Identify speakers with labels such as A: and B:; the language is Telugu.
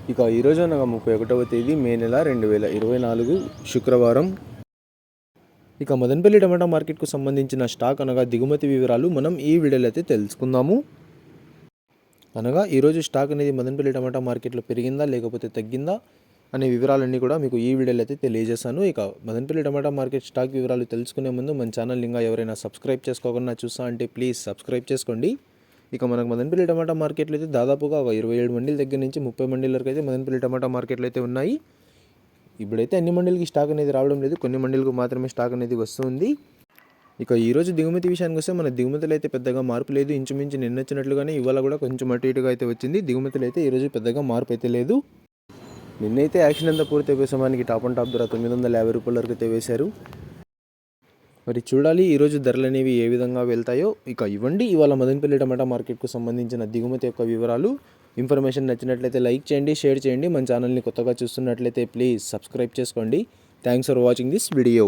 A: ఇక ఈరోజు అనగా 31వ తేదీ మే నెల 2024 శుక్రవారం. ఇక మదనపల్లి టమాటా మార్కెట్కు సంబంధించిన స్టాక్ అనగా దిగుమతి వివరాలు మనం ఈ వీడియోలో అయితే తెలుసుకుందాము. అనగా ఈరోజు స్టాక్ అనేది మదనపల్లి టమాటా మార్కెట్లో పెరిగిందా లేకపోతే తగ్గిందా అనే వివరాలన్నీ కూడా మీకు ఈ వీడియోలో అయితే తెలియజేస్తాను. ఇక మదనపల్లి టమాటా మార్కెట్ స్టాక్ వివరాలు తెలుసుకునే ముందు మన ఛానల్ ఇంకా ఎవరైనా సబ్స్క్రైబ్ చేసుకోకుండా చూస్తా అంటే ప్లీజ్ సబ్స్క్రైబ్ చేసుకోండి. ఇక మనకు మదనపల్లి టమాటా మార్కెట్లో అయితే దాదాపుగా ఒక 27 మండీల దగ్గర నుంచి 30 మండీల వరకు అయితే మదనపల్లి టమాటా మార్కెట్లో అయితే ఉన్నాయి. ఇప్పుడైతే అన్ని మండీలకి స్టాక్ అనేది రావడం లేదు, కొన్ని మండీలకు మాత్రమే స్టాక్ అనేది వస్తుంది. ఇక ఈరోజు దిగుమతి విషయానికి వస్తే మన దిగుమతులు అయితే పెద్దగా మార్పు లేదు. ఇంచుమించు నిన్న వచ్చినట్లుగానే ఇవాళ కూడా కొంచెం అటు ఇటుగా అయితే వచ్చింది. దిగుమతులు అయితే ఈరోజు పెద్దగా మార్పు అయితే లేదు. నిన్నైతే యాక్షన్ అంతా పూర్తి అయిపోయి టాప్ అండ్ టాప్ ధర 950 రూపాయల వరకు అయితే వేశారు. మరి చూడాలి ఈరోజు ధరలు అనేవి ఏ విధంగా వెళ్తాయో. ఇక ఇవ్వండి ఇవాళ మదనపల్లి టమాటా మార్కెట్కు సంబంధించిన దిగుమతి యొక్క వివరాలు. ఇన్ఫర్మేషన్ నచ్చినట్లయితే లైక్ చేయండి, షేర్ చేయండి. మన ఛానల్ని కొత్తగా చూస్తున్నట్లయితే ప్లీజ్ సబ్స్క్రైబ్ చేసుకోండి. Thanks for watching this video.